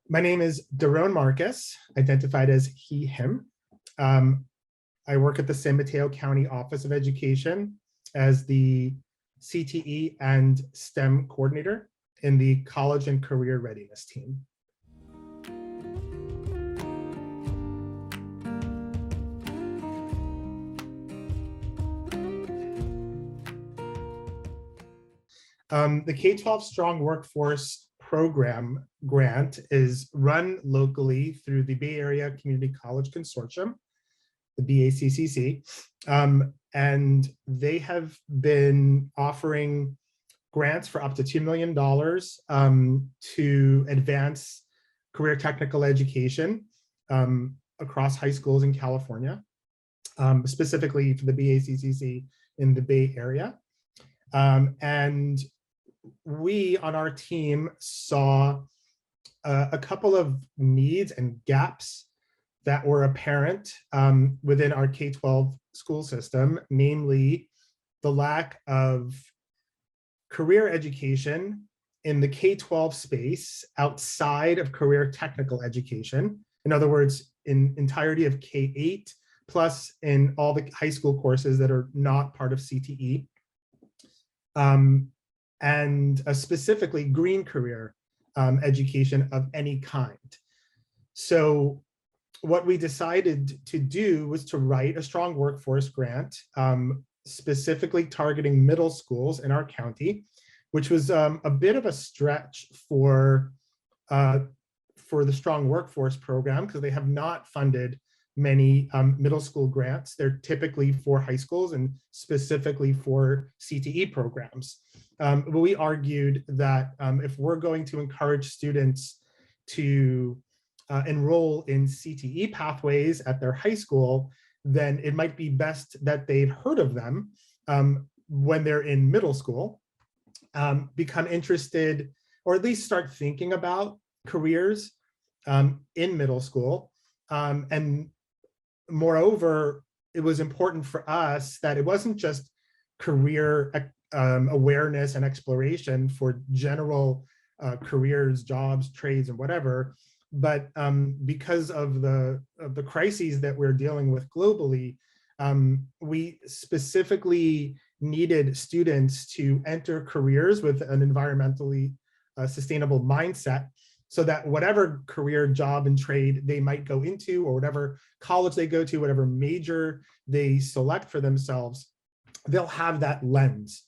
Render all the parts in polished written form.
My name is Doron Markus, identified as he, him. I work at the San Mateo County Office of Education as the CTE and STEM coordinator in the College and Career Readiness team. The K-12 Strong Workforce Program grant is run locally through the Bay Area Community College Consortium, the BACCC, and they have been offering grants for up to $2 million to advance career technical education across high schools in California, specifically for the BACCC in the Bay Area. And we on our team saw a couple of needs and gaps that were apparent within our K-12 school system, namely the lack of career education in the K-12 space outside of career technical education. In other words, in entirety of K-8, plus in all the high school courses that are not part of CTE. And specifically green career education of any kind. So what we decided to do was to write a strong workforce grant, specifically targeting middle schools in our county, which was a bit of a stretch for the strong workforce program because they have not funded many middle school grants. They're typically for high schools and specifically for CTE programs. But we argued that if we're going to encourage students to enroll in CTE pathways at their high school, then it might be best that they've heard of them when they're in middle school, become interested, or at least start thinking about careers in middle school. And moreover, it was important for us that it wasn't just career awareness and exploration for general careers, jobs, trades, and whatever, but because of the crises that we're dealing with globally, we specifically needed students to enter careers with an environmentally sustainable mindset, so that whatever career, job, and trade they might go into, or whatever college they go to, whatever major they select for themselves, they'll have that lens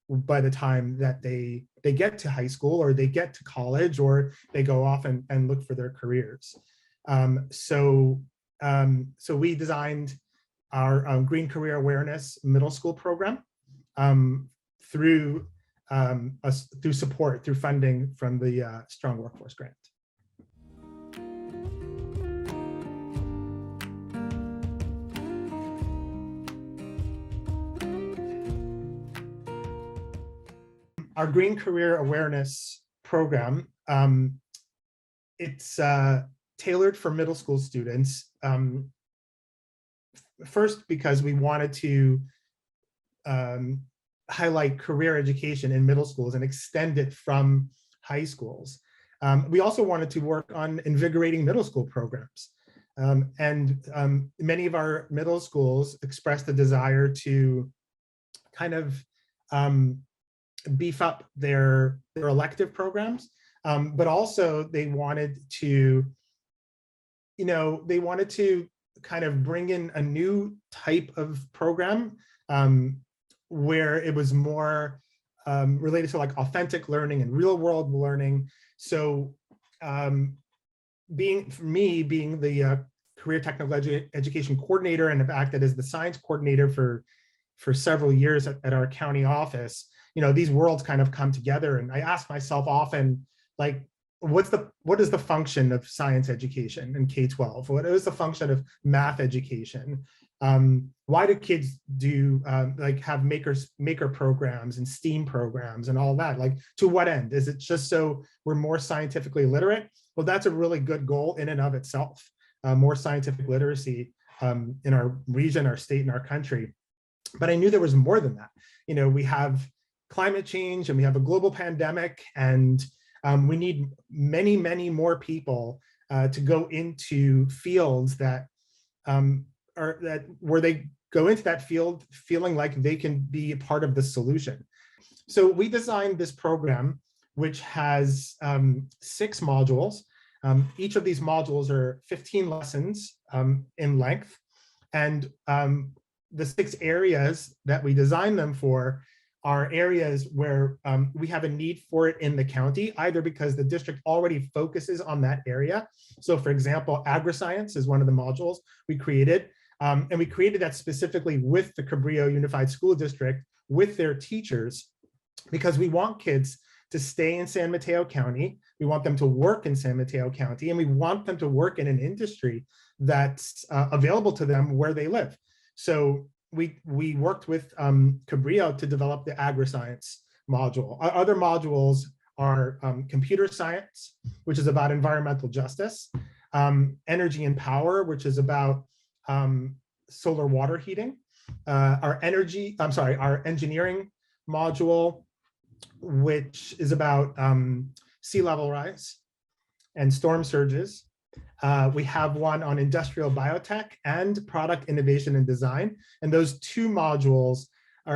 by the time that they get to high school, or they get to college, or they go off and look for their careers. So we designed our Green Career Awareness middle school program through support, through funding from the Strong Workforce Grant. Our Green Career Awareness program, it's tailored for middle school students. First, because we wanted to highlight career education in middle schools and extend it from high schools. We also wanted to work on invigorating middle school programs. Many of our middle schools expressed the desire to kind of beef up their elective programs, but also they wanted to, kind of bring in a new type of program where it was more related to like authentic learning and real world learning. So being the career technical education coordinator, and have acted as the science coordinator for several years at our county office, these worlds kind of come together. And I ask myself often, like, what is the function of science education in K-12? What is the function of math education? Why do kids do have maker programs and STEAM programs and all that? Like, to what end? Is it just so we're more scientifically literate? Well, that's a really good goal in and of itself, more scientific literacy in our region, our state, and our country. But I knew there was more than that. We have climate change, and we have a global pandemic, and We need many, many more people to go into fields that where they go into that field feeling like they can be a part of the solution. So we designed this program, which has 6 modules. Each of these modules are 15 lessons in length. And the 6 areas that we designed them for are areas where we have a need for it in the county, either because the district already focuses on that area. So for example, agri-science is one of the modules we created. And we created that specifically with the Cabrillo Unified School District, with their teachers, because we want kids to stay in San Mateo County. We want them to work in San Mateo County, and we want them to work in an industry that's available to them where they live. So we worked with Cabrillo to develop the agri-science module. Other modules are computer science, which is about environmental justice, energy and power, which is about solar water heating, our engineering module, which is about sea level rise and storm surges. We have one on industrial biotech and product innovation and design. And those 2 modules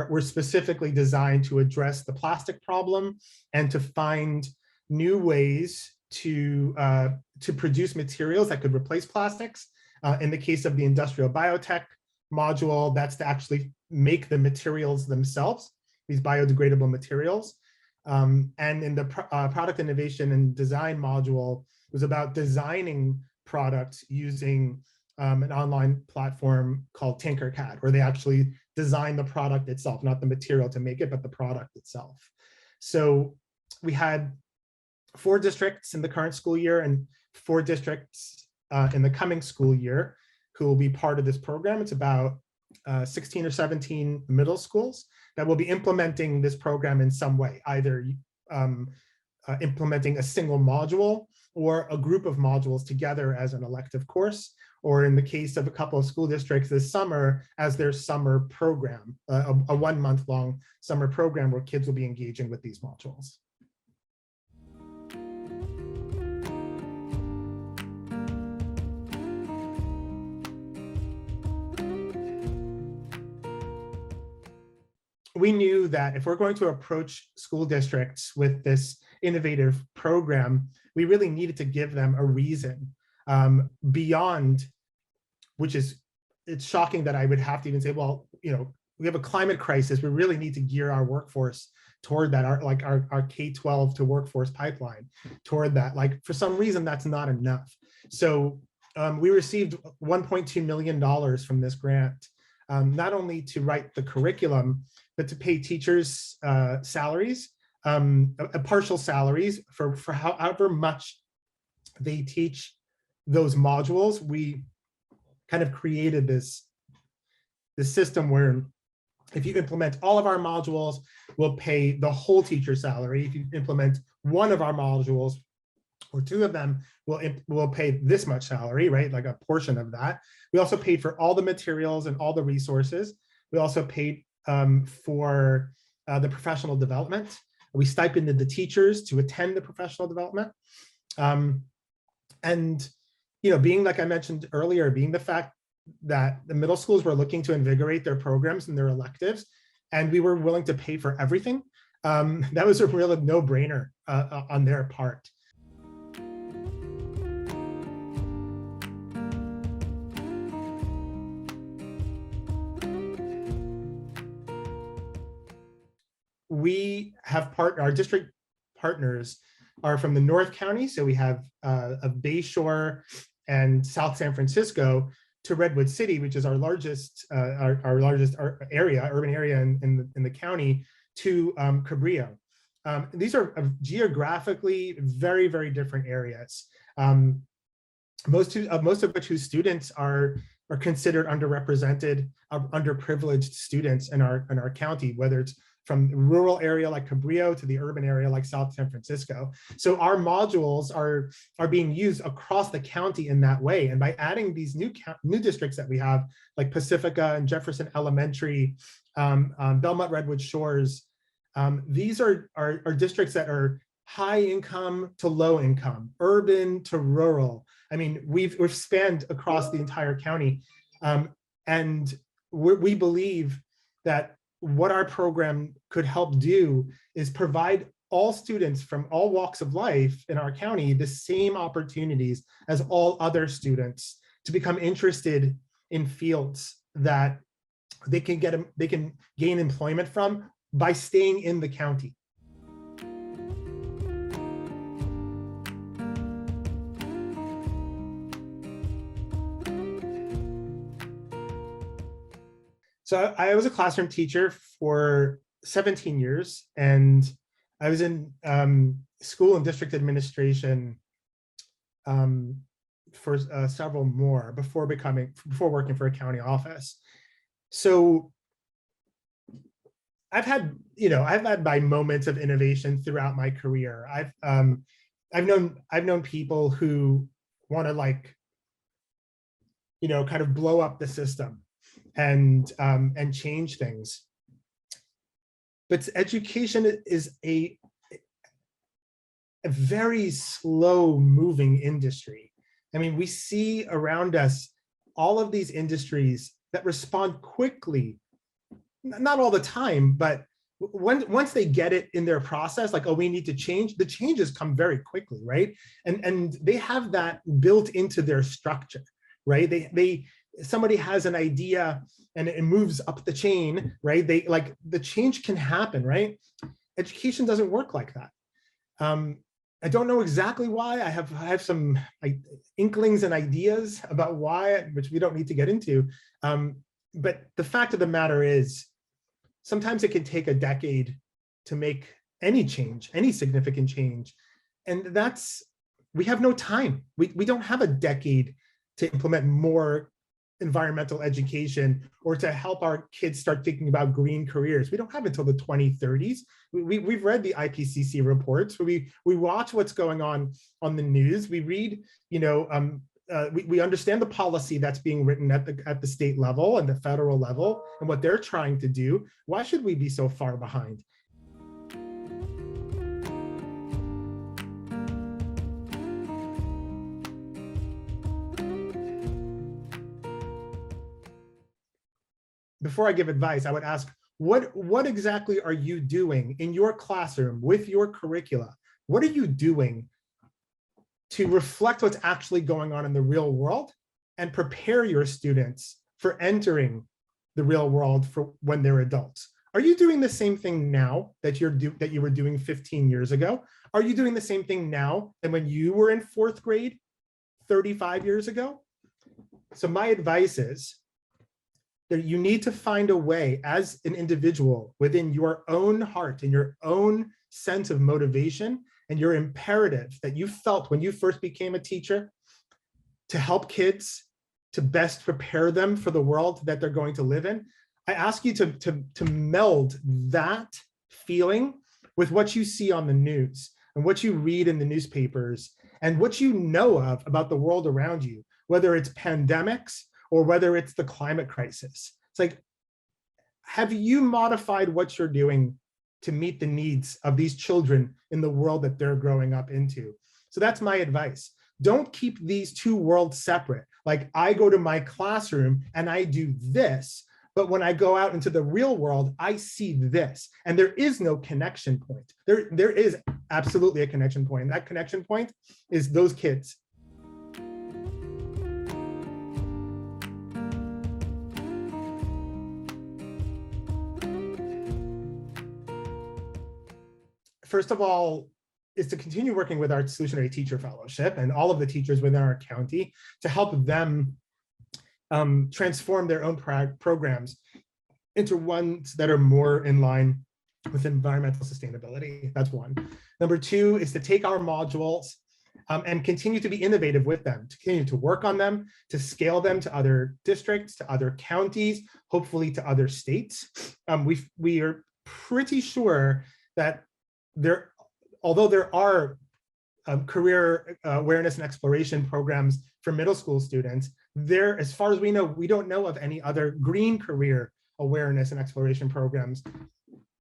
were specifically designed to address the plastic problem and to find new ways to produce materials that could replace plastics. In the case of the industrial biotech module, that's to actually make the materials themselves, these biodegradable materials. And in the product innovation and design module, it was about designing products using an online platform called Tinkercad, where they actually design the product itself, not the material to make it, but the product itself. So we had 4 districts in the current school year and 4 districts in the coming school year who will be part of this program. It's about 16 or 17 middle schools that will be implementing this program in some way, either implementing a single module or a group of modules together as an elective course, or in the case of a couple of school districts this summer as their summer program, a 1-month-long summer program where kids will be engaging with these modules. We knew that if we're going to approach school districts with this innovative program, we really needed to give them a reason beyond, which is, it's shocking that I would have to even say, well, we have a climate crisis. We really need to gear our workforce toward that, our K-12 to workforce pipeline toward that. Like, for some reason, that's not enough. So we received $1.2 million from this grant, not only to write the curriculum, but to pay teachers salaries, partial salaries for however much they teach those modules. We kind of created this system where if you implement all of our modules, we'll pay the whole teacher salary. If you implement one of our modules or 2 of them, we'll pay this much salary, right? Like a portion of that. We also paid for all the materials and all the resources. We also paid for the professional development. We stipended the teachers to attend the professional development. And, being, like I mentioned earlier, being the fact that the middle schools were looking to invigorate their programs and their electives, and we were willing to pay for everything, that was a real no-brainer on their part. We have our district partners are from the North County. So we have a Bayshore and South San Francisco to Redwood City, which is our largest urban area in the county, to Cabrillo. These are geographically very, very different areas. Most of which whose students are considered underrepresented, underprivileged students in our county, whether it's from the rural area like Cabrillo to the urban area like South San Francisco. So our modules are being used across the county in that way. And by adding these new districts that we have, like Pacifica and Jefferson Elementary, Belmont Redwood Shores, these are districts that are high income to low income, urban to rural. I mean, we've spanned across the entire county. And we believe that what our program could help do is provide all students from all walks of life in our county the same opportunities as all other students to become interested in fields that they can gain employment from by staying in the county. So I was a classroom teacher for 17 years, and I was in school and district administration for several more before working for a county office. So I've had my moments of innovation throughout my career. I've known people who want to kind of blow up the system and change things. But education is a very slow moving industry. I mean, we see around us all of these industries that respond quickly, not all the time, but once they get it in their process, like, oh, we need to change, the changes come very quickly, right? And they have that built into their structure, right? Somebody has an idea and it moves up the chain, right? The change can happen, right? Education doesn't work like that. I don't know exactly why. I have some inklings and ideas about why, which we don't need to get into. But the fact of the matter is, sometimes it can take a decade to make any change, any significant change. And we have no time. We don't have a decade to implement more environmental education or to help our kids start thinking about green careers. We don't have until the 2030s. We've read the IPCC reports. We watch what's going on the news. We read, we understand the policy that's being written at the state level and the federal level and what they're trying to do. Why should we be so far behind? Before I give advice, I would ask, what exactly are you doing in your classroom with your curricula? What are you doing to reflect what's actually going on in the real world and prepare your students for entering the real world for when they're adults? Are you doing the same thing now that you were doing 15 years ago? Are you doing the same thing now than when you were in 4th grade 35 years ago? So my advice is that you need to find a way as an individual within your own heart and your own sense of motivation and your imperative that you felt when you first became a teacher to help kids, to best prepare them for the world that they're going to live in. I ask you to meld that feeling with what you see on the news and what you read in the newspapers and what you know of about the world around you, whether it's pandemics or whether it's the climate crisis. It's like, have you modified what you're doing to meet the needs of these children in the world that they're growing up into? So that's my advice. Don't keep these two worlds separate. Like, I go to my classroom and I do this, but when I go out into the real world, I see this. And there is no connection point. There is absolutely a connection point. And that connection point is those kids. First of all, is to continue working with our Solutionary Teacher Fellowship and all of the teachers within our county to help them transform their own programs into ones that are more in line with environmental sustainability. That's one. Number two is to take our modules and continue to be innovative with them, to continue to work on them, to scale them to other districts, to other counties, hopefully to other states. We are pretty sure that although there are career awareness and exploration programs for middle school students, as far as we know, we don't know of any other green career awareness and exploration programs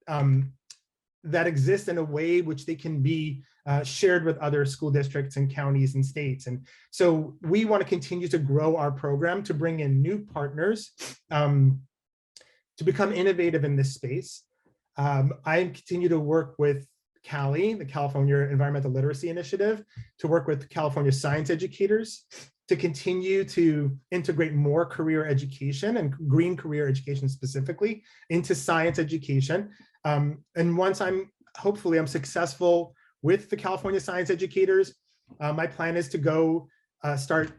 that exist in a way which they can be shared with other school districts and counties and states. And so we want to continue to grow our program to bring in new partners to become innovative in this space. I continue to work with CALI, the California Environmental Literacy Initiative, to work with California science educators to continue to integrate more career education and green career education specifically into science education. And once hopefully I'm successful with the California science educators, my plan is to go start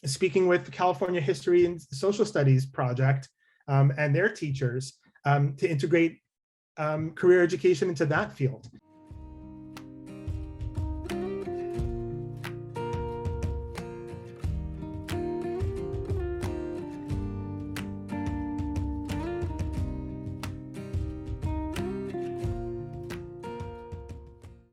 speaking with the California History and Social Studies Project and their teachers to integrate career education into that field.